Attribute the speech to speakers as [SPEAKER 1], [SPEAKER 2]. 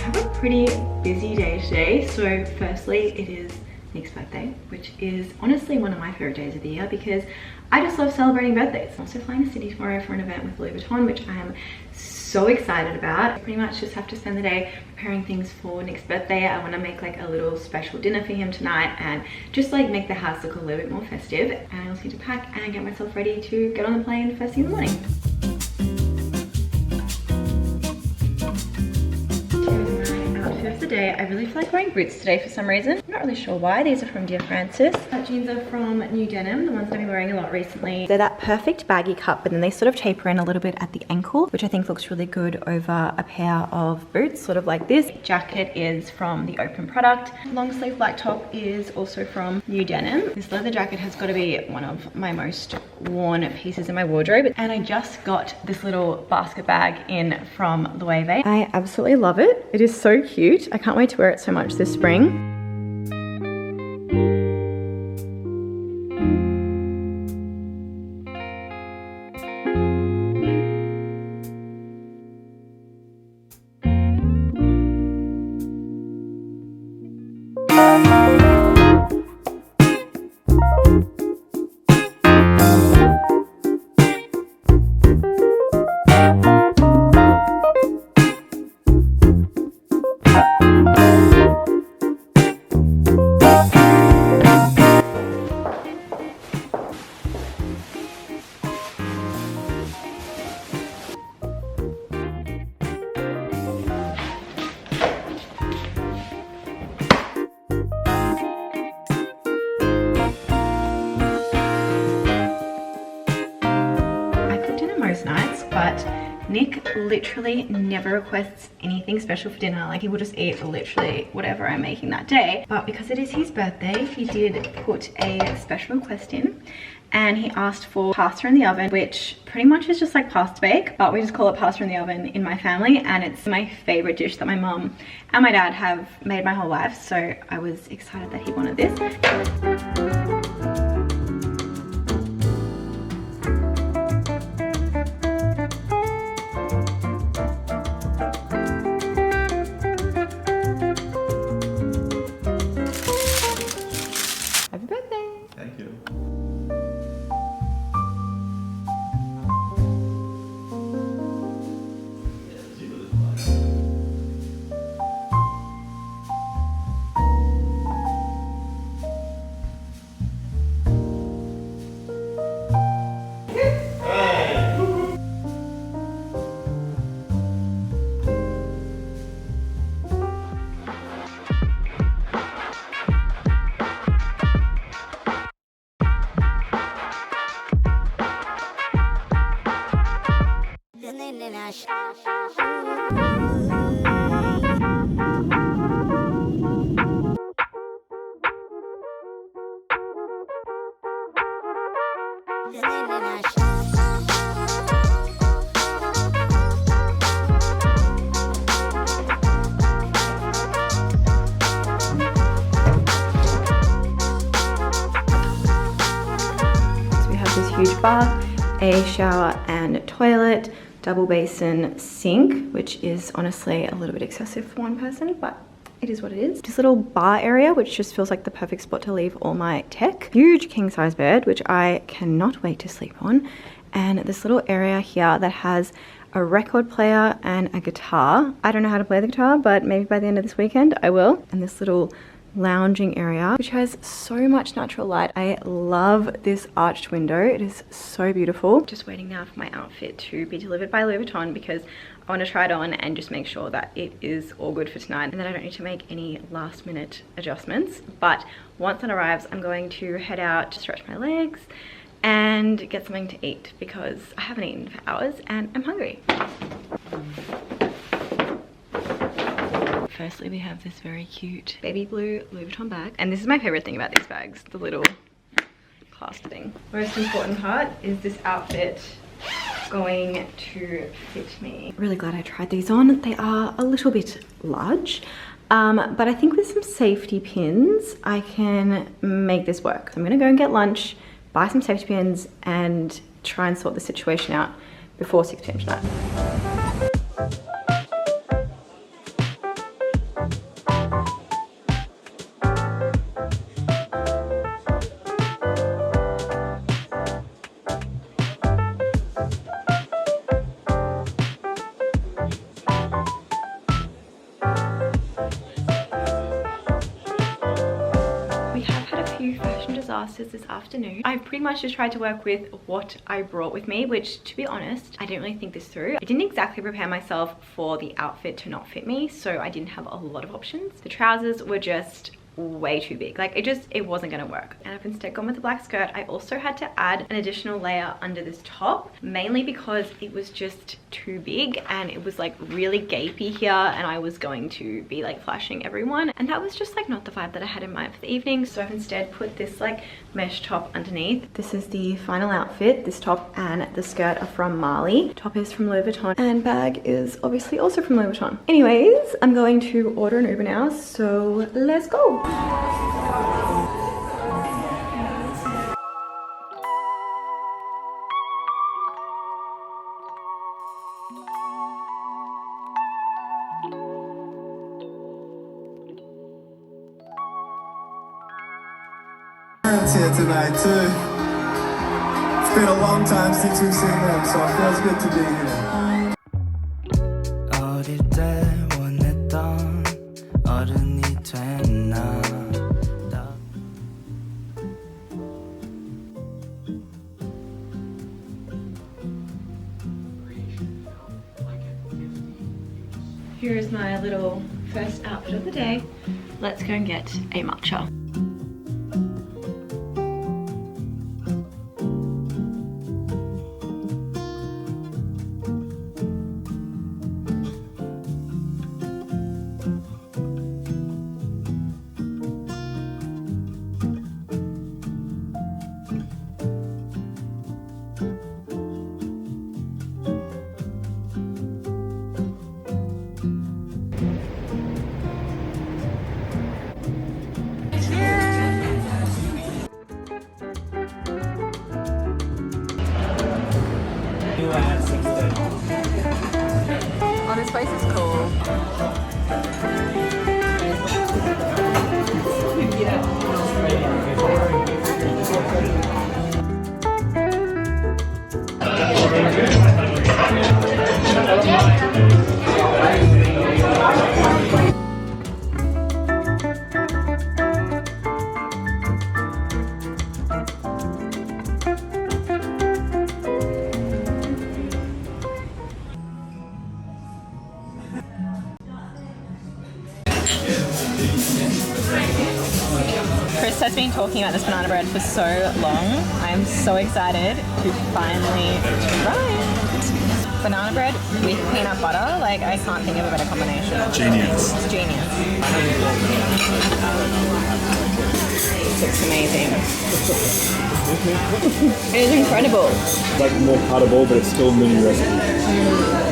[SPEAKER 1] have a pretty busy day today. So firstly, it is Nick's birthday, which is honestly one of my favorite days of the year because I just love celebrating birthdays. I'm also flying to Sydney tomorrow for an event with Louis Vuitton, which I am so excited about. I pretty much just have to spend the day preparing things for Nick's birthday. I want to make like a little special dinner for him tonight and just like make the house look a little bit more festive. And I also need to pack and get myself ready to get on the plane first thing in the morning. Today, I really feel like wearing boots today for some reason. I'm not really sure why. These are from Dear Francis. Jeans are from New Denim, the ones that I've been wearing a lot recently. They're that perfect baggy cut, but then they sort of taper in a little bit at the ankle, which I think looks really good over a pair of boots, sort of like this. Jacket is from the Open product. Long sleeve black top is also from New Denim. This leather jacket has got to be one of my most worn pieces in my wardrobe. And I just got this little basket bag in from Loewe. I absolutely love it. It is so cute. I can't wait to wear it so much this spring. Nights, but Nick literally never requests anything special for dinner. Like, he will just eat literally whatever I'm making that day. But because it is his birthday, he did put a special request in and he asked for pasta in the oven, which pretty much is just like pasta bake, but we just call it pasta in the oven in my family, and it's my favorite dish that my mum and my dad have made my whole life. So I was excited that he wanted this. Huge bath, a shower and toilet, double basin sink, which is honestly a little bit excessive for one person, but it is what it is. This little bar area, which just feels like the perfect spot to leave all my tech. Huge king size bed, which I cannot wait to sleep on. And this little area here that has a record player and a guitar. I don't know how to play the guitar, but maybe by the end of this weekend I will. And this little lounging area, which has so much natural light. I love this arched window. It is so beautiful. Just waiting now for my outfit to be delivered by Louis Vuitton because I want to try it on and just make sure that it is all good for tonight and that I don't need to make any last minute adjustments. But once it arrives, I'm going to head out to stretch my legs and get something to eat because I haven't eaten for hours and I'm hungry. Firstly, we have this very cute baby blue Louis Vuitton bag. And this is my favorite thing about these bags, the little clasp thing. Most important part is this outfit going to fit me. Really glad I tried these on. They are a little bit large, but I think with some safety pins, I can make this work. I'm gonna go and get lunch, buy some safety pins, and try and sort the situation out before 6 p.m. tonight. disasters this afternoon. I've pretty much just tried to work with what I brought with me, which, to be honest, I didn't really think this through. I didn't exactly prepare myself for the outfit to not fit me, so I didn't have a lot of options. The trousers were just way too big. Like it wasn't gonna work, and I've instead gone with the black skirt. I also had to add an additional layer under this top, mainly because it was just too big and it was like really gapey here, and I was going to be like flashing everyone, and that was just like not the vibe that I had in mind for the evening. So I've instead put this like mesh top underneath. This is the final outfit. This top and the skirt are from Marley. Top is from Louis Vuitton and bag is obviously also from Louis Vuitton. Anyways, I'm going to order an Uber now, so let's go.
[SPEAKER 2] Here tonight too. It's been a long time since we've seen them, so it feels good to be here. 어릴 때 원했던 어른이 됐나.
[SPEAKER 1] Here is my little first outfit of the day. Let's go and get a matcha.
[SPEAKER 3] Oh, this place is cool. Chris has been talking about this banana bread for so long. I'm so excited to finally try it. Banana bread with peanut butter, like I can't think of a better combination.
[SPEAKER 2] Genius.
[SPEAKER 3] It's genius. It looks amazing. It is incredible.
[SPEAKER 4] Like more cuttable, but it's still mini recipe.